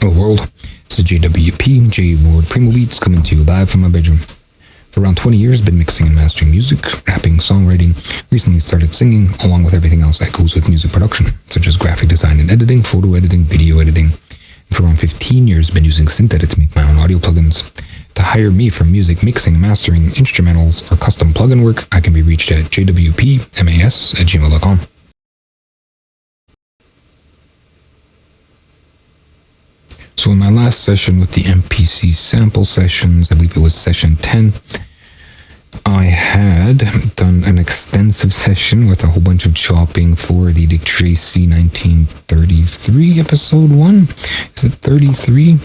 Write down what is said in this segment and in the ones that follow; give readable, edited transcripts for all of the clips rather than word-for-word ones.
Hello world, this is JWP, Primo Beats, coming to you live from my bedroom. For around 20 years, I've been mixing and mastering music, rapping, songwriting, recently started singing, along with everything else that goes with music production, such as graphic design and editing, photo editing, video editing. And for around 15 years, I've been using Synth to make my own audio plugins. To hire me for music mixing, mastering, instrumentals, or custom plugin work, I can be reached at jwpmas@gmail.com. So in my last session with the MPC sample sessions, I believe it was session 10, I had done an extensive session with a whole bunch of chopping for the DT1933 episode 1. Is it 33?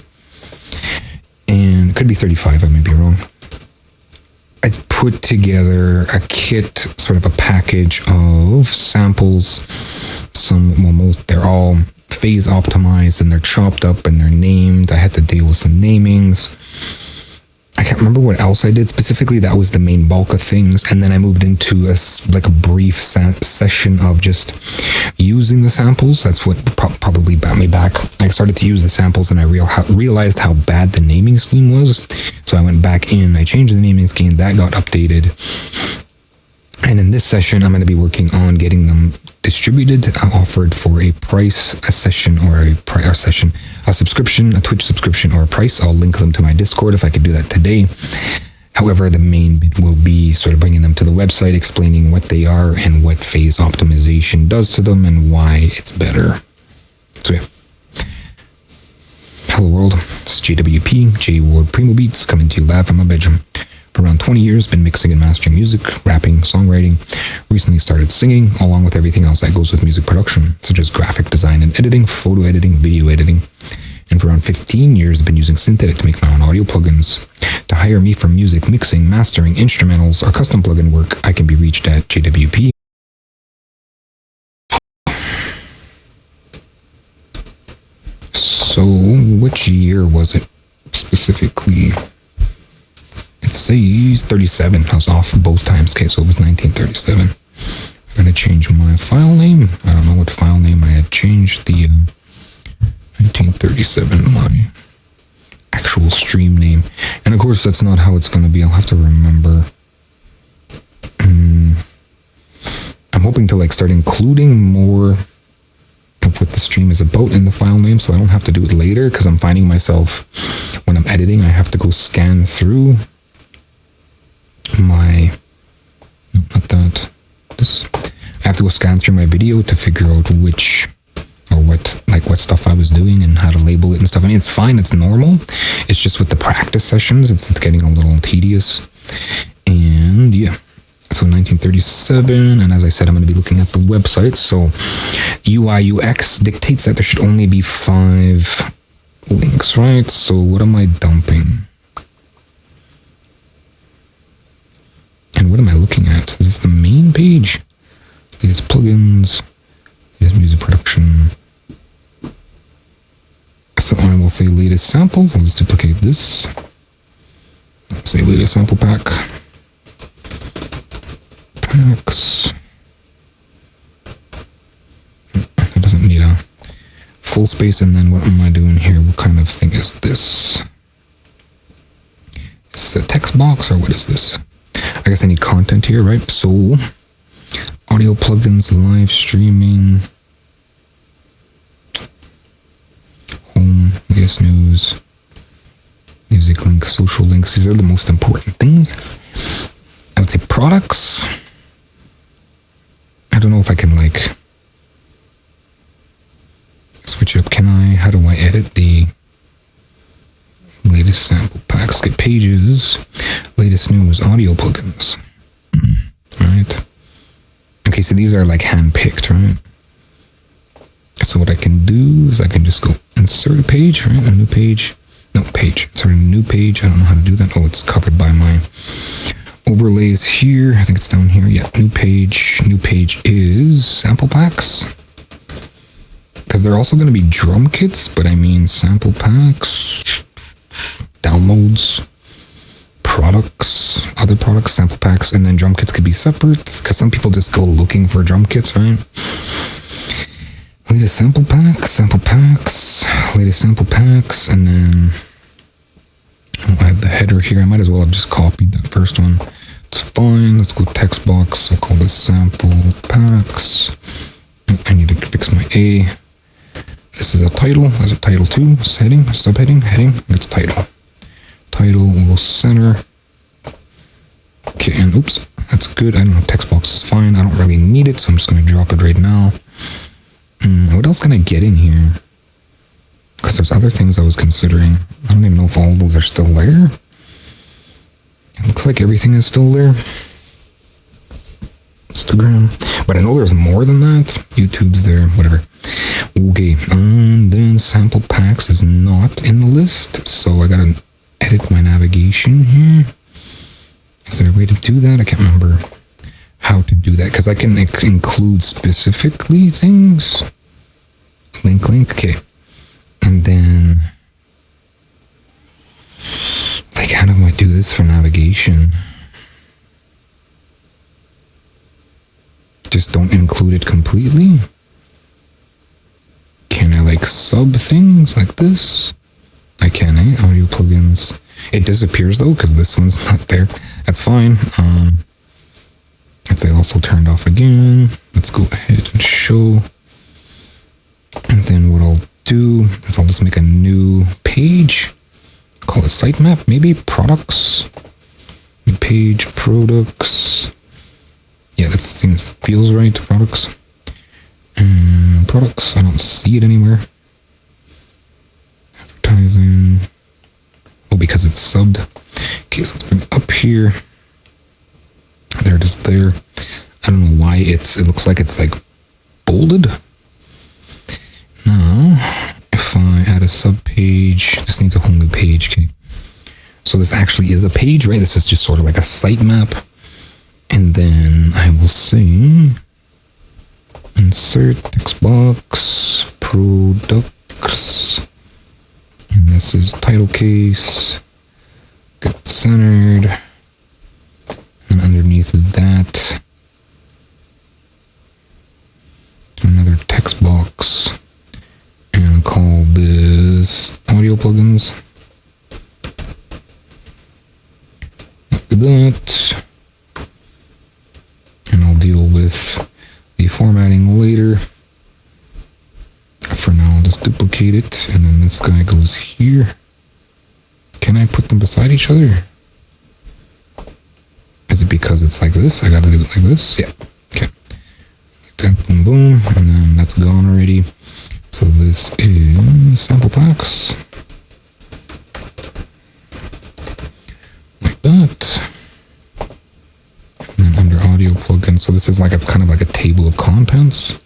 And it could be 35, I may be wrong. I put together a kit, sort of a package of samples. They're all phase optimized and they're chopped up and they're named. I had to deal with some namings. I can't remember what else I did specifically. That was the main bulk of things. And then I moved into a brief session of just using the samples. That's what probably brought me back. I started to use the samples and I realized how bad the naming scheme was. So I went back in, I changed the naming scheme, that got updated. And in this session, I'm going to be working on getting them distributed, offered for a price, a session, or a subscription, a Twitch subscription, or a price. I'll link them to my Discord if I could do that today. However, the main bit will be sort of bringing them to the website, explaining what they are and what phase optimization does to them and why it's better. So yeah. Hello world, it's JWP, Primo Beats, coming to you live from my bedroom. For around 20 years, been mixing and mastering music, rapping, songwriting, recently started singing, along with everything else that goes with music production, such as graphic design and editing, photo editing, video editing. And for around 15 years, I've been using Synth to make my own audio plugins. To hire me for music mixing, mastering, instrumentals, or custom plugin work, I can be reached at JWP. So, which year was it specifically? It says 37. I was off both times. Okay, so it was 1937. I'm going to change my file name. I don't know what file name I had changed. The 1937, my actual stream name. And of course, that's not how it's going to be. I'll have to remember. I'm hoping to start including more of what the stream is about in the file name, so I don't have to do it later, because I'm finding myself, when I'm editing, I have to go scan through I have to go scan through my video to figure out what stuff I was doing and how to label it and stuff. I mean, it's fine, it's normal. It's just with the practice sessions, it's getting a little tedious. And yeah, so 1937, and as I said, I'm going to be looking at the website. So UI UX dictates that there should only be 5 links, right? So what am I dumping? And what am I looking at? Is this the main page? Latest plugins, latest music production. So I will say latest samples. I'll just duplicate this. I'll say latest sample pack. Packs. It doesn't need a full space. And then what am I doing here? What kind of thing is this? Is this a text box or what is this? I guess I need content here, right? So, audio plugins, live streaming, home, latest news, music links, social links. These are the most important things. I would say products. I don't know if I can switch it up. How do I edit the latest sample packs? Get pages, latest news, audio plugins. Right. Okay, so these are hand-picked, right? So what I can do is I can just go insert a page, right? A new page. No, page. Insert a new page. I don't know how to do that. Oh, it's covered by my overlays here. I think it's down here. Yeah, new page. New page is sample packs. Because they're also going to be drum kits, but I mean sample packs, downloads, products, other products, sample packs, and then drum kits could be separate, because some people just go looking for drum kits, right? Latest sample packs, latest sample packs, and then I'll add the header here. I might as well have just copied that first one. It's fine. Let's go text box. I'll call this sample packs. I need to fix my A. This is a title. As a title 2. Heading, subheading, heading. It's title. Title will center. Okay, and oops, that's good. I don't know. Text box is fine. I don't really need it, so I'm just going to drop it right now. What else can I get in here? Because there's other things I was considering. I don't even know if all of those are still there. It looks like everything is still there. Instagram. But I know there's more than that. YouTube's there, whatever. Okay, and then sample packs is not in the list. So I gotta edit my navigation here. Is there a way to do that? I can't remember how to do that. Because I can include specifically things. Link, okay. And then, like, how do I do this for navigation? Just don't include it completely? Can I, like, sub things like this? I can, eh? Audio plugins. It disappears, though, because this one's not there. That's fine. Let's say also turned off again. Let's go ahead and show. And then what I'll do is I'll just make a new page, call it sitemap, maybe products, page products. Yeah, that feels right. Products and products. I don't see it anywhere. Advertising. Oh, because it's subbed. Okay, so let's bring it up here. There it is. There. I don't know why it looks like it's like bolded. Now, if I add a sub page, this needs a whole new page. Okay. So this actually is a page, right? This is just sort of like a sitemap. And then I will say insert text box products. And this is title case. Get centered. And underneath that, do another text box. And call this audio plugins. Like that. And I'll deal with the formatting later. For now, I'll just duplicate it. And then this guy goes here. Can I put them beside each other? Is it because it's like this? I gotta do it like this? Yeah. Okay. Like that, boom, boom. And then that's gone already. So this is sample packs. Like that. And then under audio plugin. So this is like a kind of like a table of contents.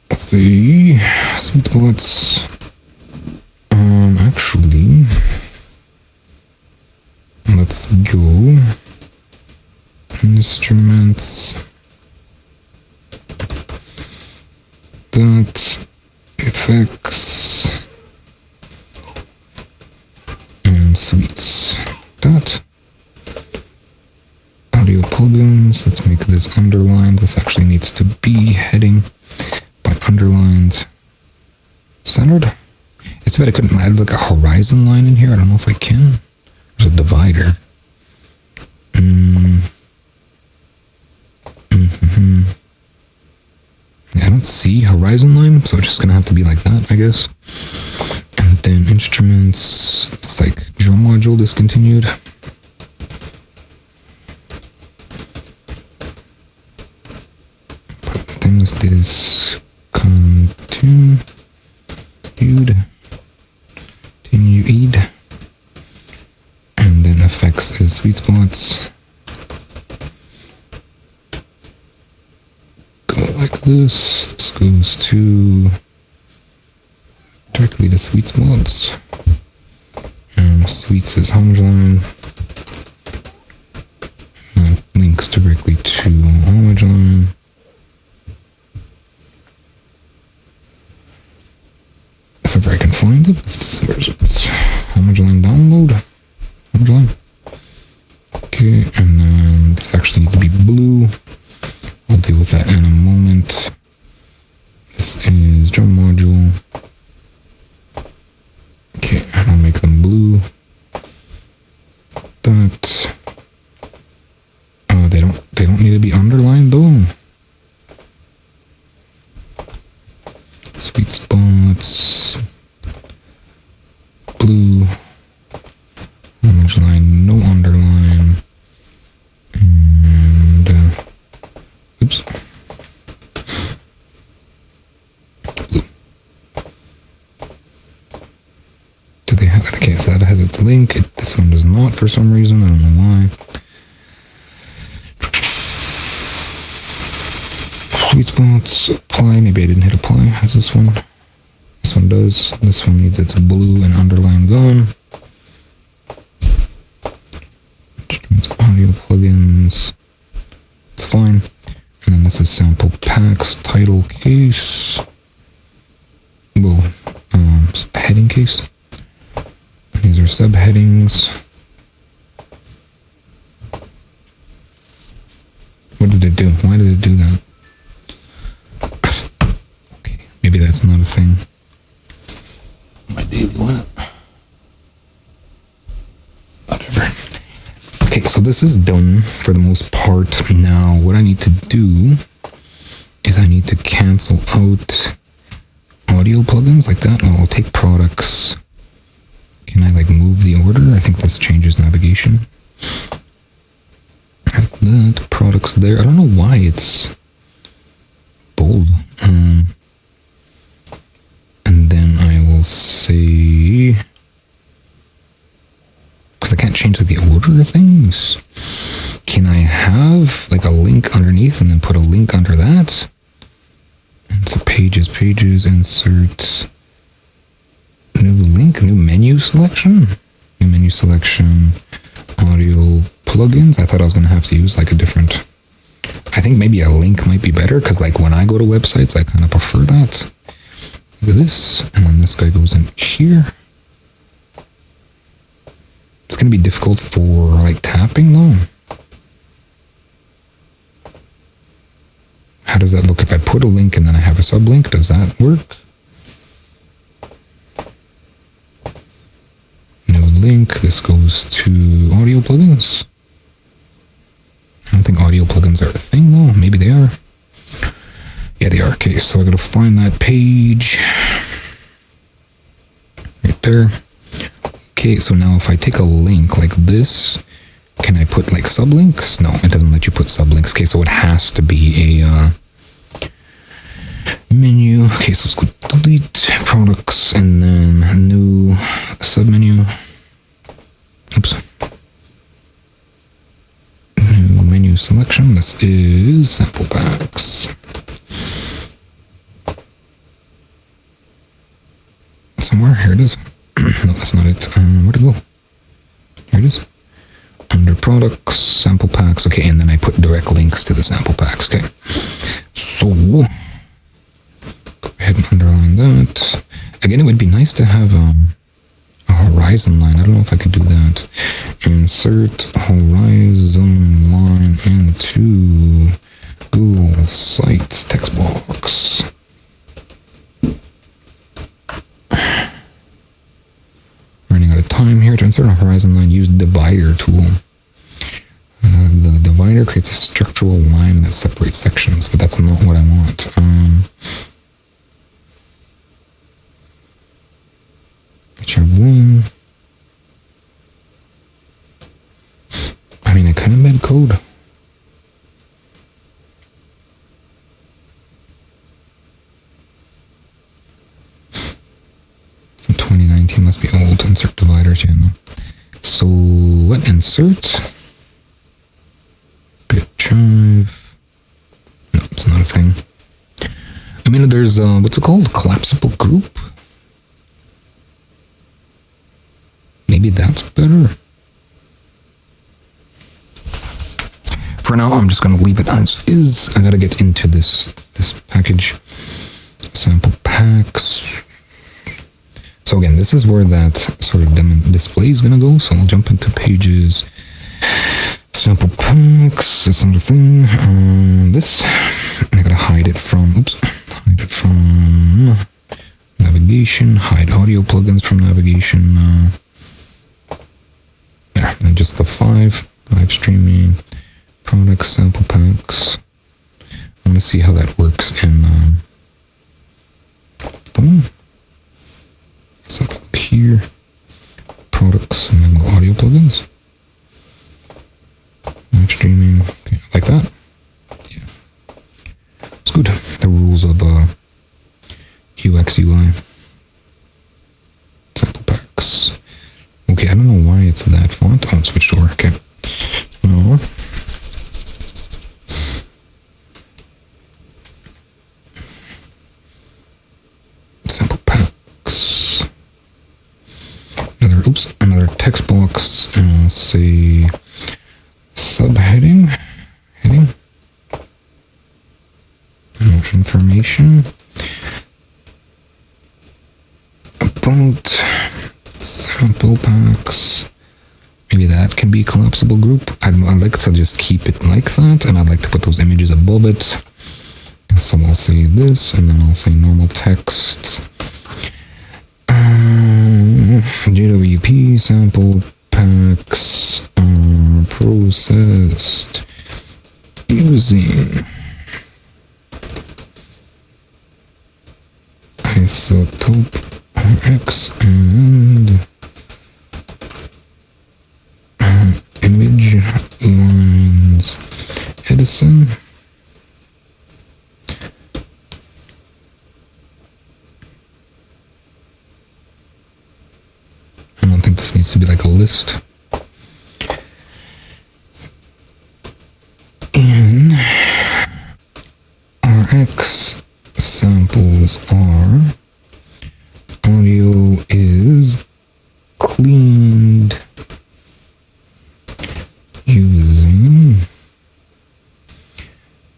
Let's see. Sweet spots. Actually, let's go. Instruments. That. Effects. And suites. That. Audio plugins. Let's make this underlined. This actually needs to be heading by underlined. Centered. It's too bad I couldn't add like a horizon line in here. I don't know if I can. There's a divider. Yeah, I don't see horizon line, so it's just gonna have to be like that, I guess. And then instruments. It's like drum module discontinued. But things discontinued. Continued. And then effects is sweet spots. Go like this. This goes to directly to sweet spots. And sweets is homage line. And it links directly to homage line. If ever I can find it. Where's it? Homage line download. Homage line. Okay, and then this actually needs to be blue. I'll deal with that in a moment. This is drum module. Okay, so that has its link. This one does not for some reason. I don't know why. Sweet spots, apply. Maybe I didn't hit apply. Has this one? This one does. This one needs its blue and underline gone. Audio plugins. It's fine. And then this is sample packs, title case. Whoa. Heading case. These are subheadings. What did it do? Why did it do that? Okay, maybe that's not a thing. My daily one. Whatever. Okay, so this is done for the most part. Now, what I need to do is I need to cancel out audio plugins like that. I'll take products. Can I like move the order? I think this changes navigation. Like that, products there. I don't know why it's bold. And then I will say, because I can't change the order of things. Can I have like a link underneath and then put a link under that? And so pages, insert, new link, new menu selection, audio plugins. I thought I was going to have to use like a different, I think maybe a link might be better, because like when I go to websites, I kind of prefer that. Look at this, and then this guy goes in here. It's going to be difficult for like tapping though. How does that look if I put a link and then I have a sublink? Does that work? No link. This goes to audio plugins. I don't think audio plugins are a thing though. Maybe they are. Yeah, they are. Okay, so I gotta find that page. Right there. Okay, so now if I take a link like this, can I put like sublinks? No, it doesn't let you put sublinks. Okay, so it has to be a menu. Okay, so let's go delete products and then new submenu. Oops. New menu selection. This is sample packs. Somewhere, here it is. No, that's not it. Where'd it go? Here it is. Under products, sample packs. Okay, and then I put direct links to the sample packs. Okay, so go ahead and underline that. Again, it would be nice to have a horizon line. I don't know if I could do that. Insert horizon line into Google Sites text box. Running out of time here. To insert a horizon line, use divider tool. The divider creates a structural line that separates sections, but that's not what I want. one. I mean, I could embed code. From 2019 must be old. Insert dividers, yeah, no. So what insert? Bit drive. No, it's not a thing. I mean, there's what's it called? Collapsible group. Maybe that's better. For now, I'm just going to leave it as is. I gotta get into this package. Sample packs. So again, this is where that sort of display is going to go. So I'll jump into pages. Sample packs. That's another thing. This, I gotta hide it from. Oops. Hide it from navigation. Hide audio plugins from navigation. There. And just the live streaming. Products, sample packs. I want to see how that works in phone. So here, products, and then audio plugins. Live streaming, okay, like that. Yeah, it's good. The rules of UX UI. Sample packs. Okay, I don't know why it's that font. Oh, it switched over. Okay. No. Sample packs. Another text box, and I'll say subheading. Heading. Information about sample packs. Maybe that can be a collapsible group. I'd like to just keep it like that, and I'd like to put those images above it. And so I'll say this, and then I'll say normal text. JWP sample packs are processed using isotope X and image lines Edison. I don't think this needs to be like a list. In RX samples are audio is cleaned using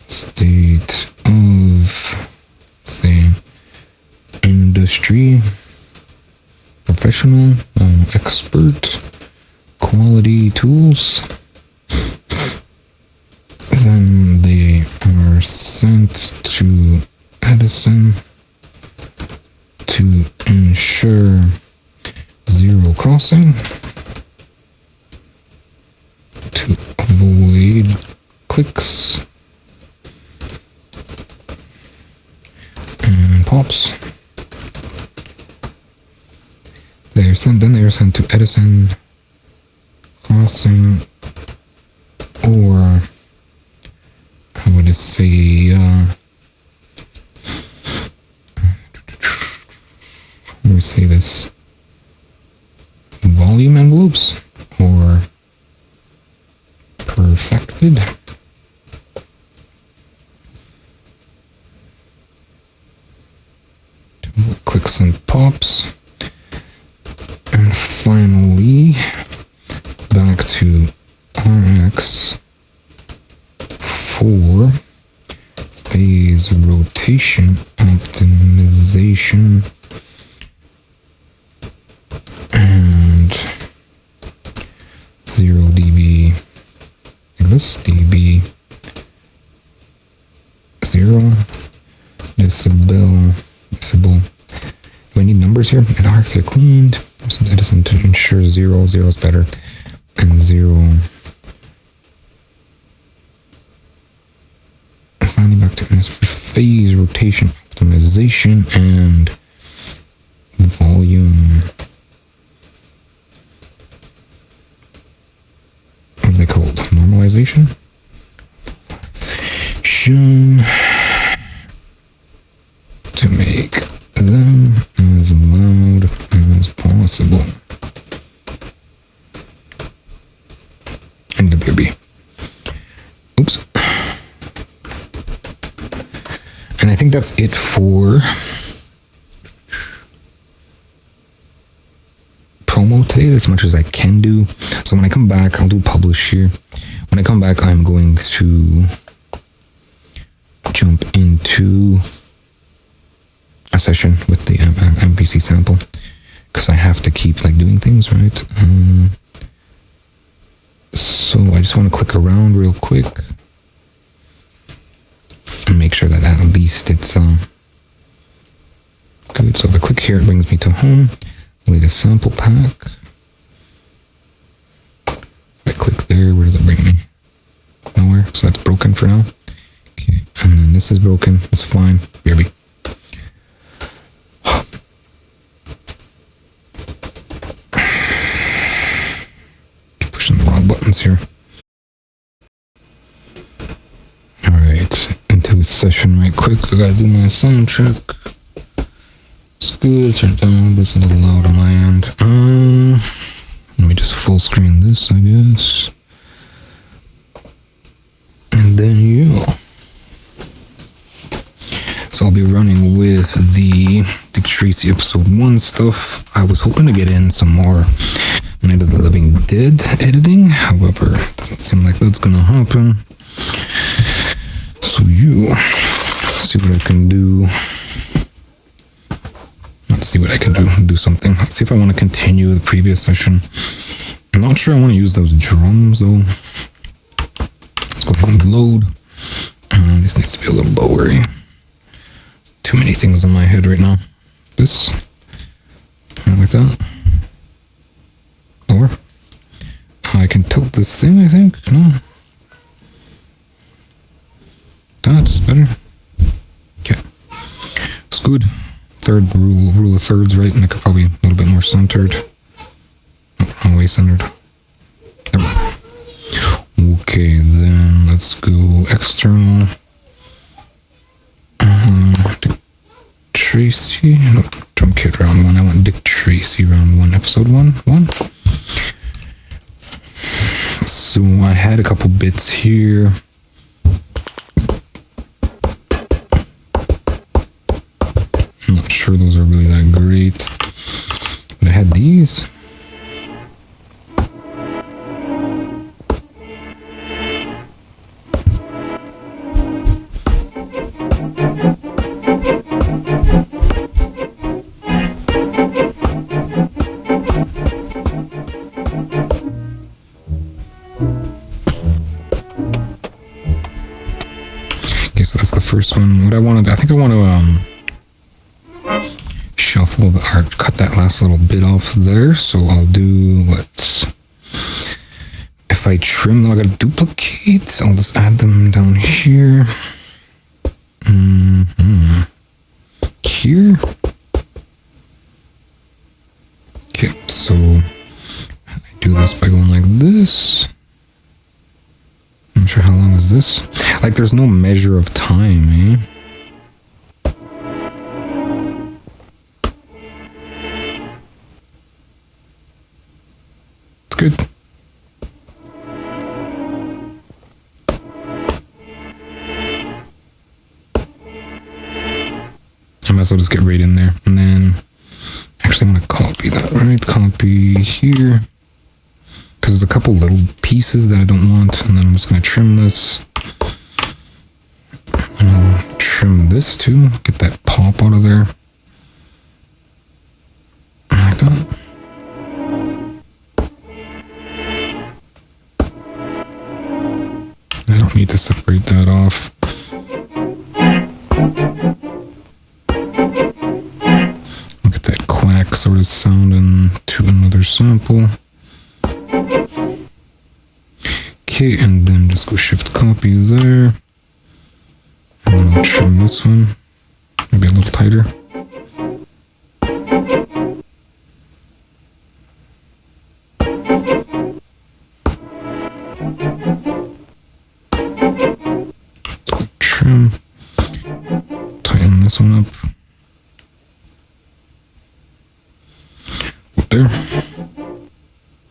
state of, say, industry, professional, expert, quality tools. Then they are sent to Edison to ensure zero crossing, to avoid clicks and pops. They are sent to Edison crossing, or I would say let me say this, volume envelopes, or perfected. Clicks and pops. And finally, back to RX for phase rotation optimization and 0 dB, like this, dB 0 decibel. Do I need numbers here? And RX are cleaned. Edison to ensure 0 is better, and 0. And finally back to phase rotation optimization and volume. What are they called? Normalization? Shown to make them as loud as possible. And WB. Oops. And I think that's it for promo today, as much as I can do. So when I come back, I'll do publish here. When I come back, I'm going to jump into a session with the MPC sample, because I have to keep like doing things, right? So I just want to click around real quick and make sure that at least it's good. So if I click here, it brings me to home, latest sample pack. If I click there, where does it bring me? Nowhere. So that's broken for now. Okay, and then this is broken. It's fine. BRB. Pushing the wrong buttons here. Alright, into session right quick. I gotta do my sound check. It's good. Turn it down. It's a little loud on my end. Let me just full screen this, I guess. And then yeah. So I'll be running with the Dick Tracy episode 1 stuff. I was hoping to get in some more Night of the Living Dead editing. However, doesn't seem like that's gonna happen. So yeah, see what I can do. Let's see what I can do something. Let's see if I want to continue the previous session. I'm not sure I want to use those drums though. Let's go ahead and load. This needs to be a little lower. Too many things in my head right now. This, like that. Lower. I can tilt this thing, I think. No. That's better. Okay. It's good. Third rule of thirds, right? And I could probably a little bit more centered. Oh, wrong way centered. There we go. Okay, then let's go external. Dick Tracy. No, drum kit round 1. I want Dick Tracy round 1, episode 1. So I had a couple bits here. I'm not sure those are really that great, but I had these. Okay, so that's the first one. What I wanted, I think I want to shuffle the art, cut that last little bit off there. So I'll do what? If I trim them, I gotta duplicate. I'll just add them down here. Here. Okay, so I do this by going like this. I'm not sure how long is this. Like, there's no measure of time, eh? It's good. I might as well just get right in there. And then, actually, I'm going to copy that, right? Copy here. Because there's a couple little pieces that I don't want. And then I'm just going to trim this. And I'll trim this too. Get that pop out of there. Like that. I don't need to separate that off. I'll get that quack sort of sound into another sample. Okay, and then just go shift copy there. And then I'll trim this one. Maybe a little tighter. Trim. Tighten this one up. Up there.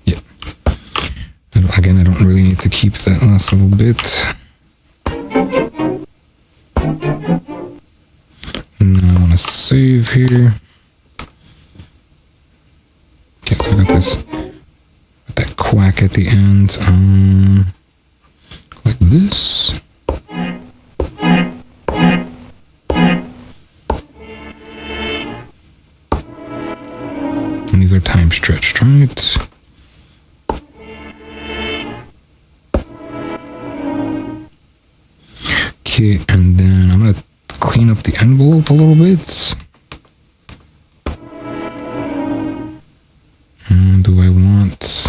Yeah. Again, I don't really need to keep that last little bit. Now I want to save here. Okay, so I got this. Got that quack at the end. Like this. And these are time stretched, right? Okay, and then I'm gonna clean up the envelope a little bit. And do I want...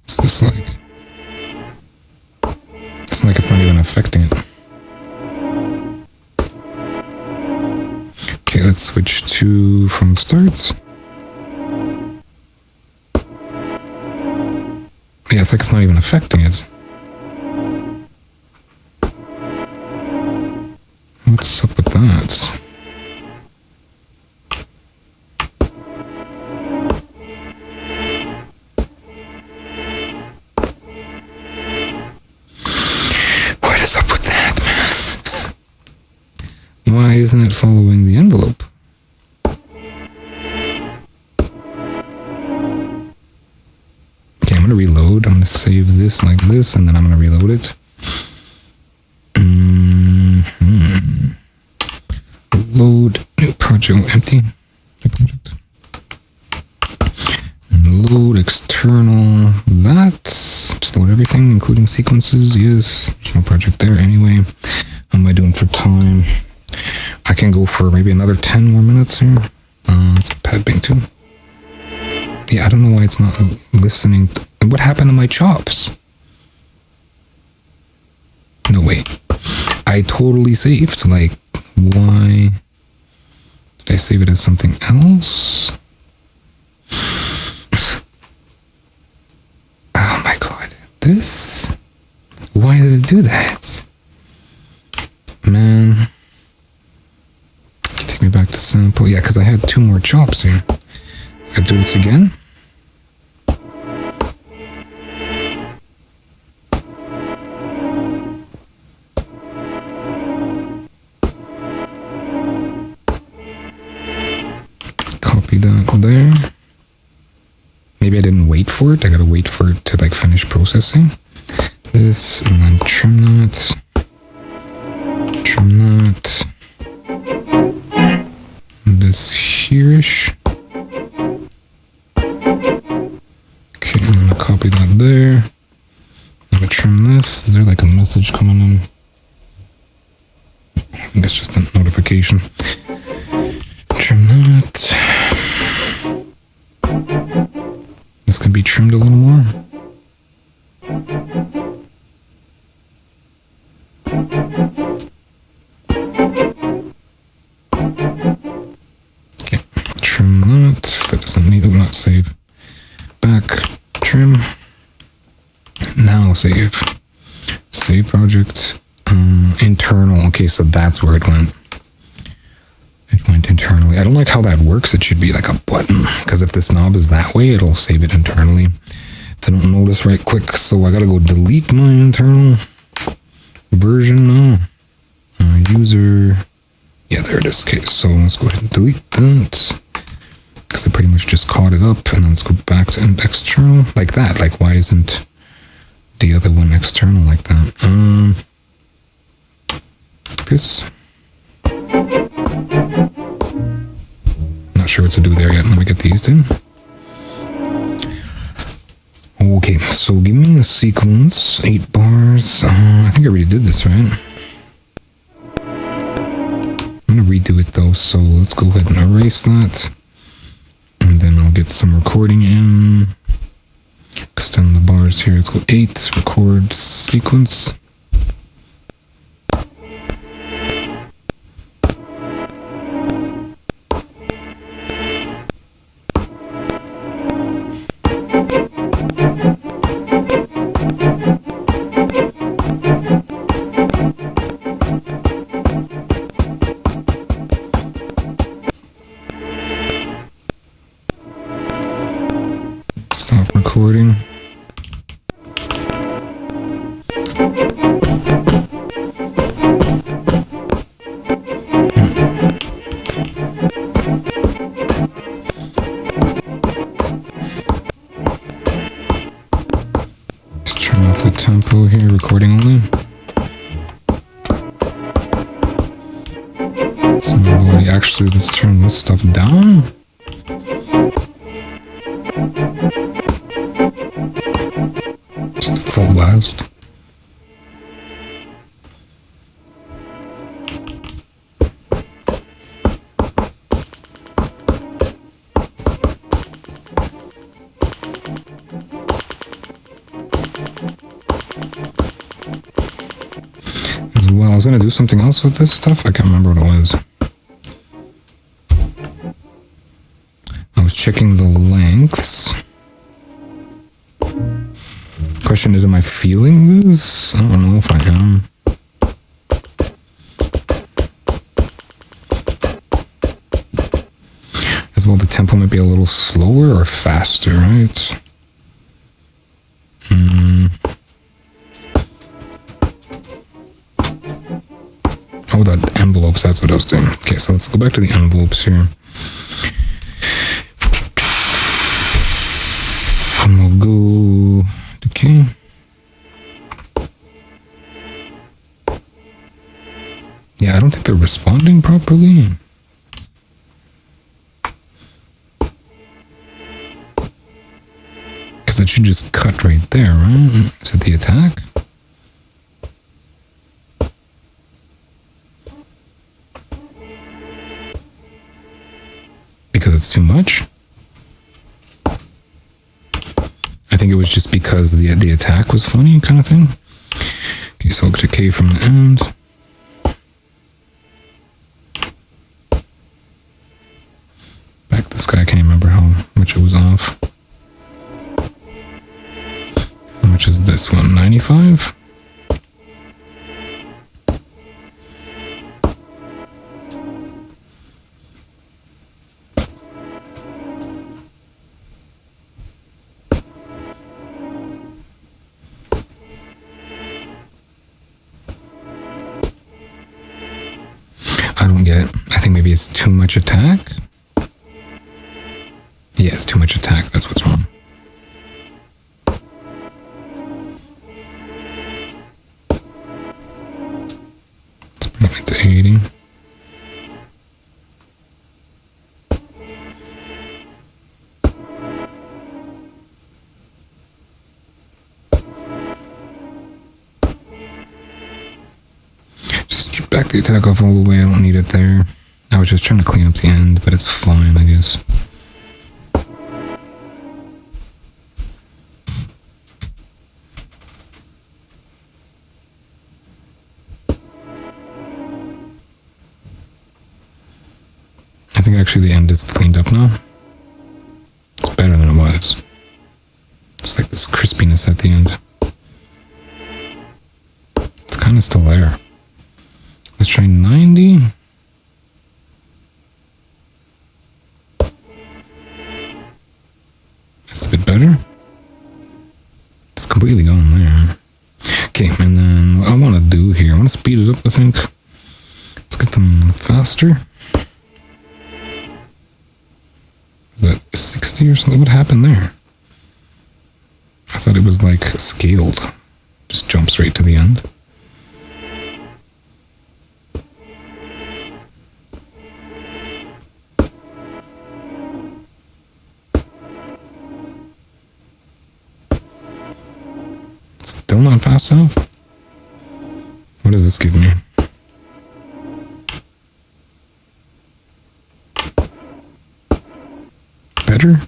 What's this like? It's like it's not even affecting it. Okay, let's switch to from starts. Yeah, it's like it's not even affecting it. What's up with that? Why isn't it following the envelope? Okay, I'm gonna reload. I'm gonna save this like this, and then I'm gonna reload it. Load new project empty. New project. And load external. That's just load everything, including sequences. Yes, there's no project there anyway. How am I doing for time? I can go for maybe another 10 more minutes here. It's pad bing too. Yeah, I don't know why it's not listening. What happened to my chops? No, wait. I totally saved. Like, why did I save it as something else? Oh my god. This? Why did it do that? Man. Take me back to sample. Yeah, because I had 2 more chops here. Gotta do this again. Copy that there. Maybe I didn't wait for it. I gotta wait for it to like finish processing. This, and then trim that. Trim that. This here-ish. Okay, I'm gonna copy that there. I'm gonna trim this. Is there like a message coming in? I think it's just a notification. Trim that. This can be trimmed a little more. Okay, trim that. That doesn't need to not save. Back, trim. Now save. Save project. Internal. Okay, so that's where it went. It went internally. I don't like how that works. It should be like a button, because if this knob is that way, it'll save it internally. If I don't notice right quick, so I gotta go delete my internal version now. User. Yeah, there it is. Okay, so let's go ahead and delete that, because I pretty much just caught it up, and then let's go back to external like that. Like, why isn't the other one external like that? This. Not sure what to do there yet. Let me get these in. Okay, so give me a sequence, 8 bars. I think I already did this, right? I'm gonna redo it though, so let's go ahead and erase that. And then I'll get some recording in. Extend the bars here. Let's go 8, record sequence. Stop recording. Just turn off the tempo here, recording only. So nobody actually, let's turn this stuff down. Just full blast. As well, I was gonna do something else with this stuff. I can't remember what it was. I was checking the lengths. Question is, am I feeling this? I don't know if I am. As well, the tempo might be a little slower or faster, right? Oh, the envelopes, that's what I was doing. Okay, so let's go back to the envelopes here. And we'll go... Okay. Yeah, I don't think they're responding properly. Because it should just cut right there, right? Is it the attack? Because it's too much? I think it was just because the attack was funny, kind of thing. Okay, so I'll get a K from the end. Back this guy, I can't remember how much it was off. How much is this one? 95? I don't get it. I think maybe it's too much attack. Yeah, it's too much attack. That's what's wrong. Let's bring it to 80. Just back the attack off all the way. I don't need it there. I was just trying to clean up the end, but it's fine, I guess. I think actually the end is cleaned up now. It's better than it was. It's like this crispiness at the end. It's kind of still there. Let's try 90. That's a bit better. It's completely gone there. Okay, and then what I want to do here, I want to speed it up, I think. Let's get them faster. Is that 60 or something? What happened there? I thought it was like scaled. Just jumps right to the end. Still not fast enough? What does this give me? Better?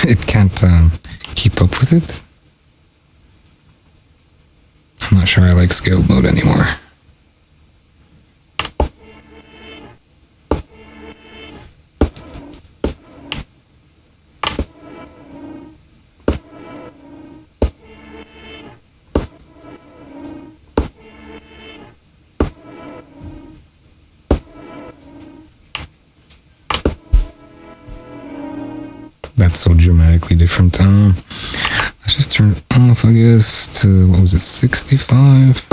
It can't keep up with it. I'm not sure I like scaled mode anymore. That's so dramatically different. Let's just turn it off, I guess, to, what was it, 65?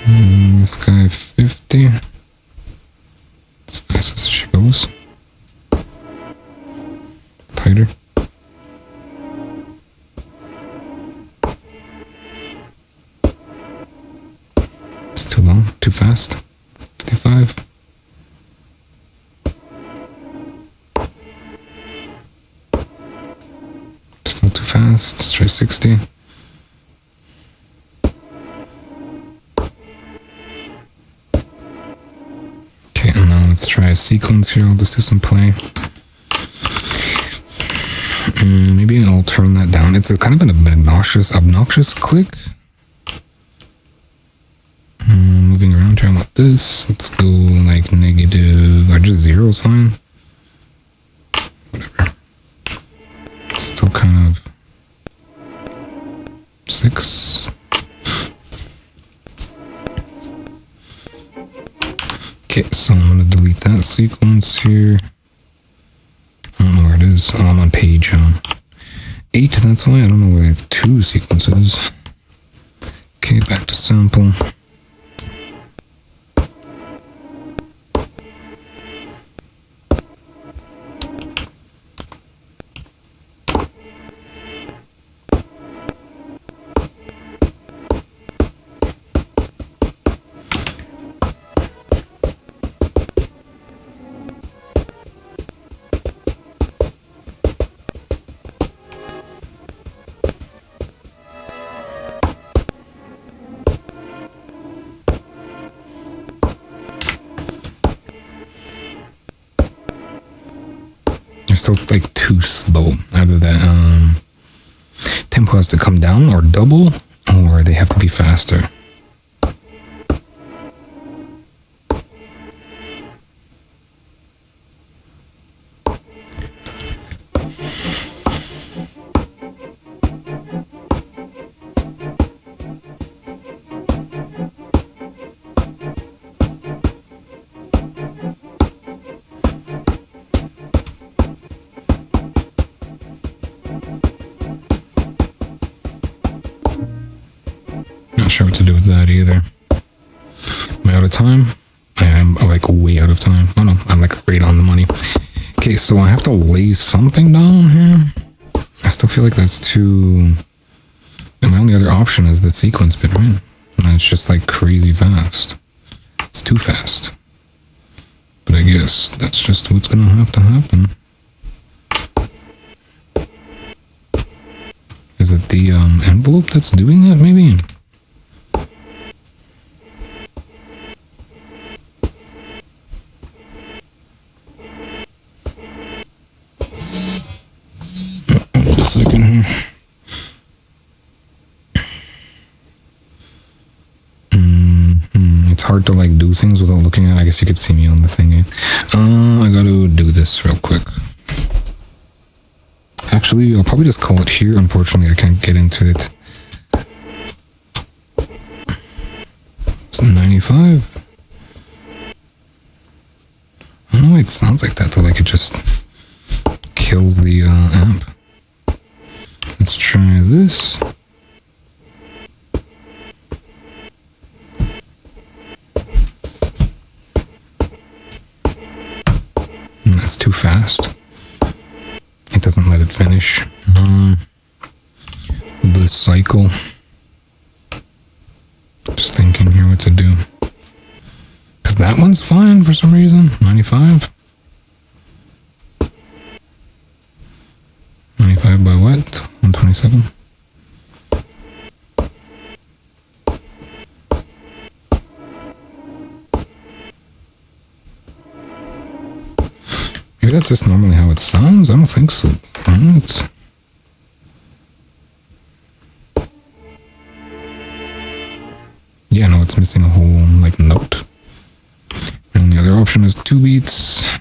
This guy, 50. As fast as she goes. Tighter. It's too long, too fast. 55. Still too fast. Let's try 60. Okay, and now let's try a sequence here. I'll just do some play. And maybe I'll turn that down. It's a kind of an obnoxious click. Moving around here, I want this. Let's go like negative, or just 0 is fine. Whatever. Still kind of 6. Okay, so I'm gonna delete that sequence here. I don't know where it is. Oh, I'm on page 8, that's why. I don't know where I have 2 sequences. Okay, back to sample. Still like too slow. Either that tempo has to come down or double, or they have to be faster. Not sure what to do with that either. Am I out of time? I am like way out of time. Oh no, I'm like right on the money. Okay, so I have to lay something down here. I still feel like that's too... And my only other option is the sequence bit, right? And it's just like crazy fast. It's too fast. But I guess that's just what's gonna have to happen. Is it the envelope that's doing that, maybe? Wait a second here. It's hard to like do things without looking at it. I guess you could see me on the thing. I gotta do this real quick. Actually, I'll probably just call it here. Unfortunately, I can't get into it. It's 95. I don't know why it sounds like that though, like it just kills the amp. Let's try this. That's too fast. It doesn't let it finish. The cycle. Just thinking here what to do. Because that one's fine for some reason. 95. 95 by what? 127. Maybe that's just normally how it sounds? I don't think so. Right. Yeah, no, it's missing a whole, like, note. And the other option is 2 beats.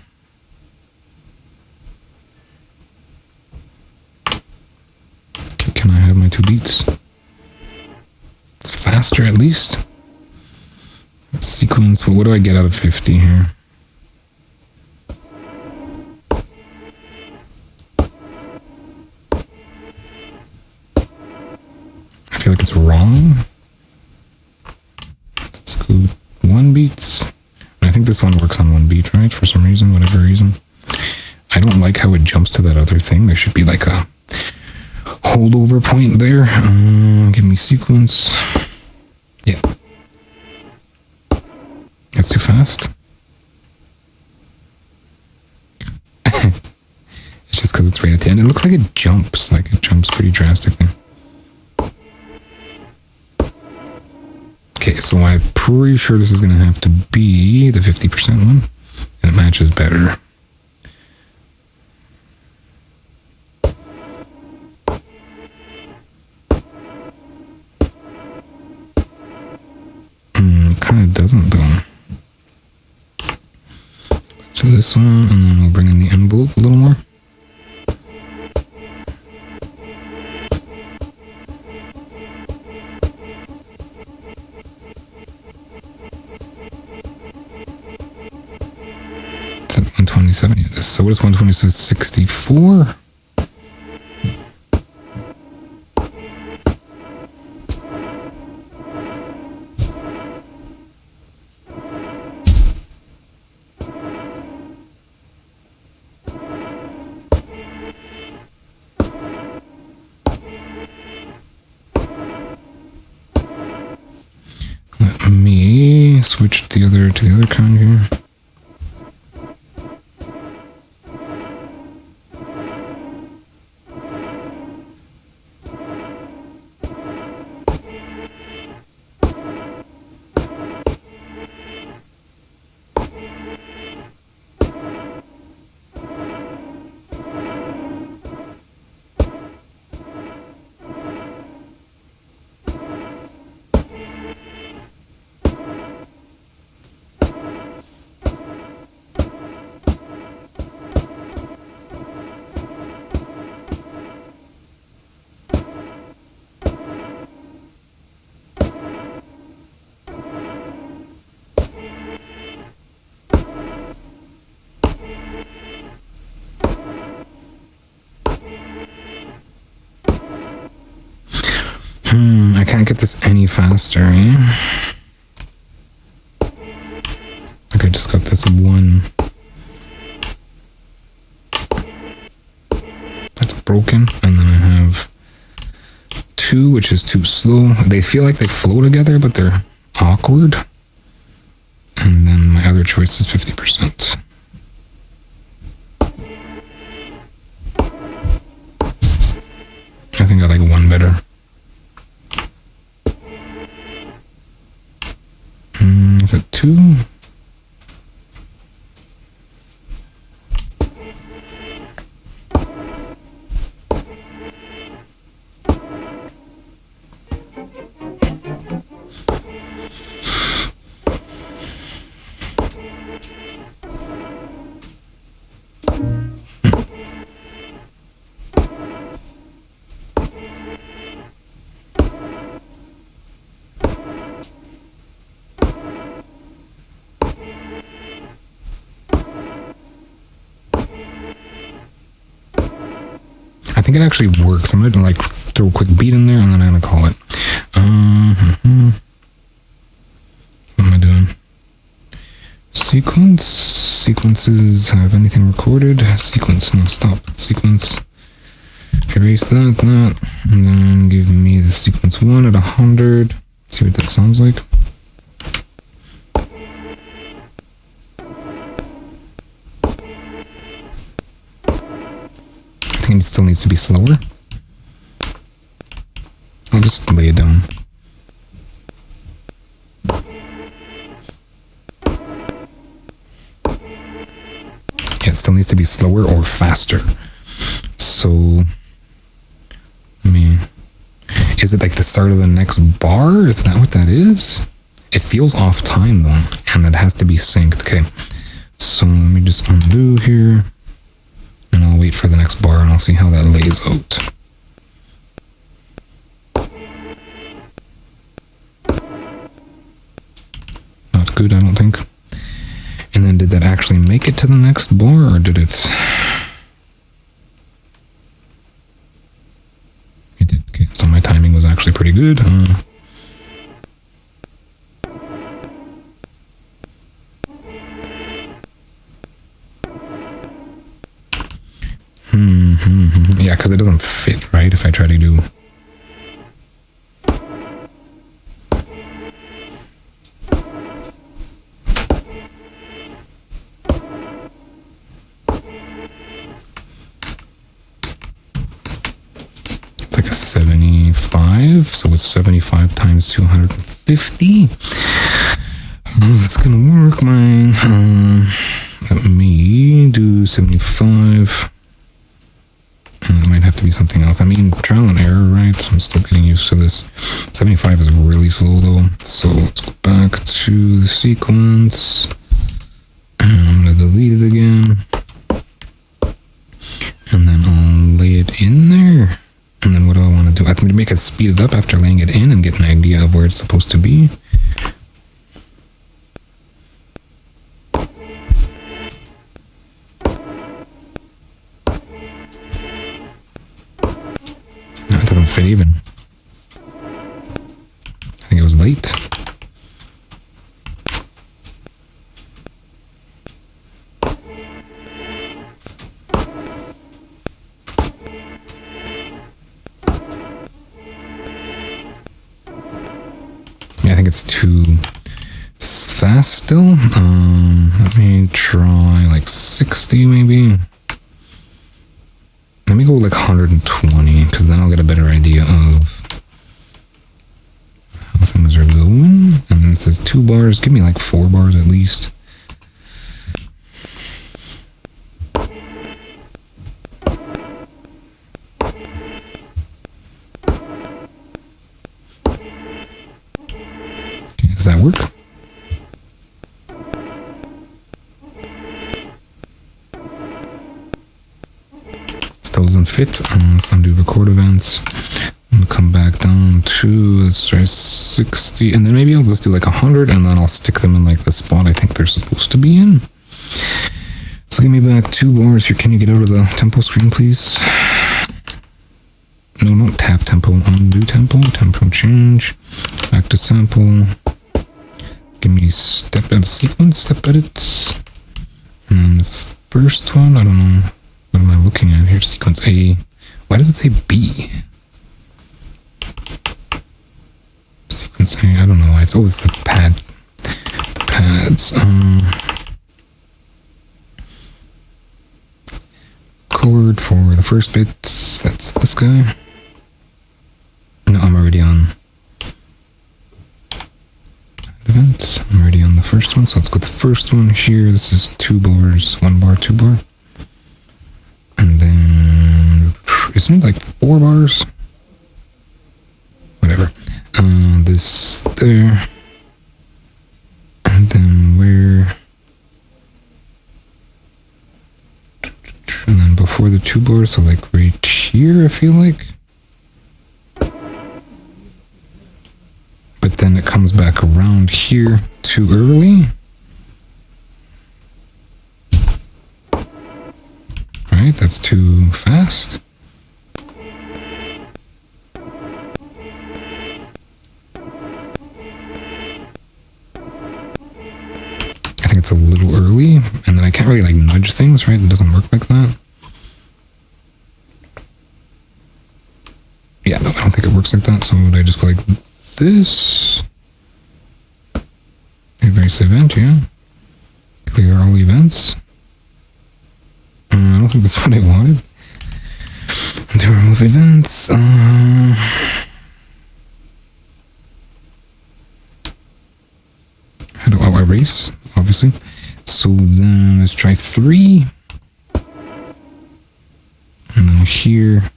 Okay, can I have my 2 beats? It's faster at least. Sequence, well, what do I get out of 50 here? I feel like it's wrong. Let's go 1 beats. I think this one works on 1 beat, right? For some reason, whatever reason. I don't like how it jumps to that other thing. There should be like a holdover point there. Give me sequence. Yeah. That's too fast. It's just because it's right at the end. It looks like it jumps. Like it jumps pretty drastically. Okay, so I'm pretty sure this is going to have to be the 50% one, and it matches better. It kind of doesn't though. to this one, and then we'll bring in the envelope a little more. It's at 127. Yeah, so what is 127? 64? Let me switch to the other kind here. I can't get this any faster, eh? Like I just got this one. That's broken. And then I have two, which is too slow. They feel like they flow together, but they're awkward. And then my other choice is 50%. I think I like one better. Is it two? I think it actually works. I'm gonna like throw a quick beat in there and then I'm gonna call it. What am I doing? Sequence. Sequences have anything recorded? Sequence. No, stop. Sequence. Erase that, and then give me the sequence 1 at 100. See what that sounds like. I think it still needs to be slower. I'll just lay it down. Yeah, it still needs to be slower or faster. So, I mean, is it like the start of the next bar? Is that what that is? It feels off time though, and it has to be synced. Okay, so let me just undo here. And I'll wait for the next bar and I'll see how that lays out. Not good, I don't think. And then did that actually make it to the next bar, or did it... It did. Okay, so my timing was actually pretty good. Yeah, because it doesn't fit, right? If I try to do... It's like a 75, so it's 75 times 250. That's gonna work, man. Let me do 75. It might have to be something else. I mean, trial and error, right? So I'm still getting used to this. 75 is really slow though. So let's go back to the sequence. I'm gonna delete it again. And then I'll lay it in there. And then what do I want to do? I think to make it speed it up after laying it in and get an idea of where it's supposed to be. No, it doesn't fit even. I think it was late. Yeah, I think it's too fast still. Let me try like 60 maybe. Let me go like 120 because then I'll get a better idea of how things are going. And then it says 2 bars. Give me like 4 bars at least. Okay, does that work? Still doesn't fit. Let's undo record events. I'm gonna come back down to, let's try 60, and then maybe I'll just do like 100, and then I'll stick them in like the spot I think they're supposed to be in. So give me back 2 bars here. Can you get out of the tempo screen, please? No, not tap tempo. Undo tempo. Tempo change. Back to sample. Give me step edit sequence. Step edit. And this first one, I don't know. What am I looking at here? Sequence A. Why does it say B? Sequence A. I don't know why. It's always the pad. The pads. Chord for the first bit. That's this guy. No, I'm already on event. I'm already on the first one, so let's go to the first one here. This is 2 bars, 1 bar, 2 bar. And then, isn't it like 4 bars? Whatever. This there. And then where? And then before the 2 bars, so like right here, I feel like. But then it comes back around here too early. Right, that's too fast. I think it's a little early, and then I can't really like nudge things, right? It doesn't work like that. Yeah, no, I don't think it works like that, so would I just go like this? Erase event, yeah. Clear all events. I don't think that's what I wanted. To remove events. How do I erase? Obviously. So then let's try 3. And then here.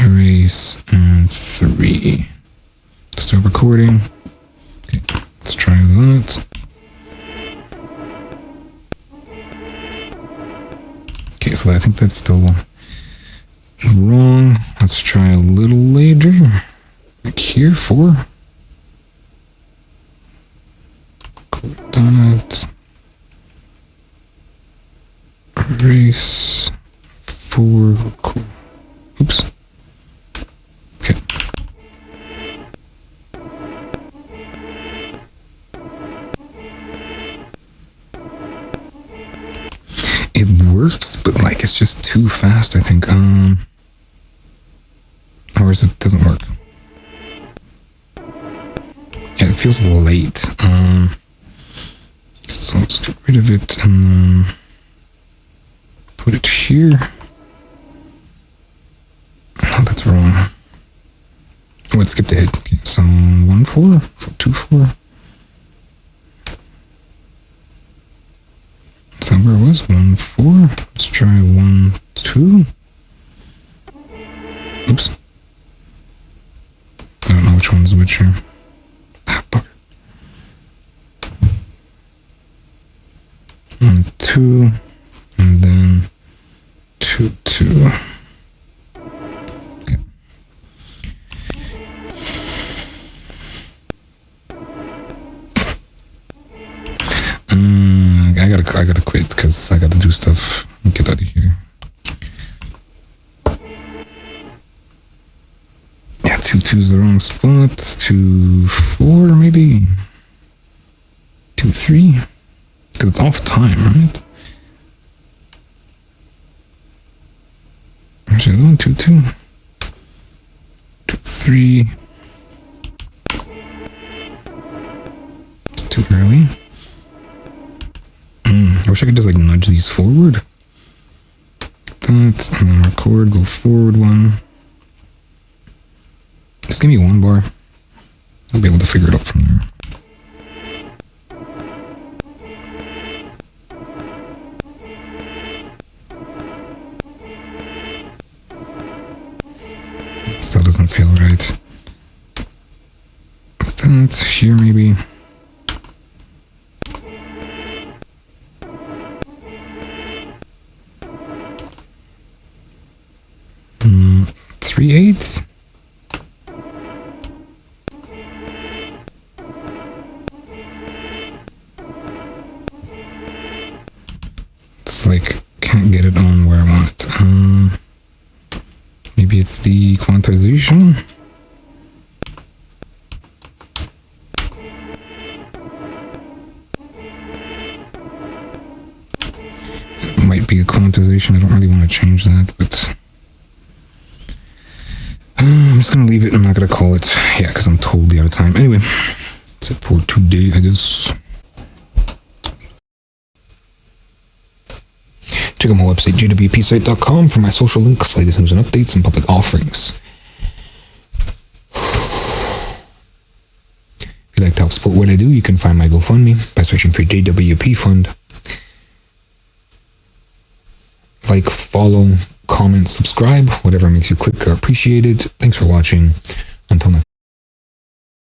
Erase and 3. Start recording. Okay, let's try that. Okay, so I think that's still wrong. Let's try a little later. Like here, 4. Record that. Erase 4. Record. Oops. Okay. It works, but like it's just too fast, I think. Or is it doesn't work? Yeah, it feels late. So let's get rid of it and put it here. Oh, that's wrong. Oh, it skipped ahead. Okay, so 1-4, so 2-4. Is that where it was? 1-4. Let's try 1-2. Oops. I don't know which one is which here. Ah, bugger. and 2, and then 2, 2. Okay. I gotta quit because I gotta do stuff. Get out of here. Yeah, 2, 2 is the wrong spot. 2, 4 maybe. 2, 3. Because it's off time, right? Actually, 1, 2, 2. 2, 3. It's too early. I wish I could just like nudge these forward. That, and then record, go forward 1. Just give me 1 bar. I'll be able to figure it out from there. Still doesn't feel right. That here maybe. Three eighths. It's like can't get it on where I want it. Maybe it's the quantization. It might be the quantization. I don't really want to change that, but I'm just gonna leave it. I'm not gonna call it. Yeah, because I'm totally out of time. Anyway, that's it for today, I guess. Check out my website, JWPsite.com, for my social links, latest news and updates, and public offerings. If you'd like to help support what I do, you can find my GoFundMe by searching for JWP Fund. Like, follow, comment, subscribe, whatever makes you click are appreciated. Thanks for watching. Until next time.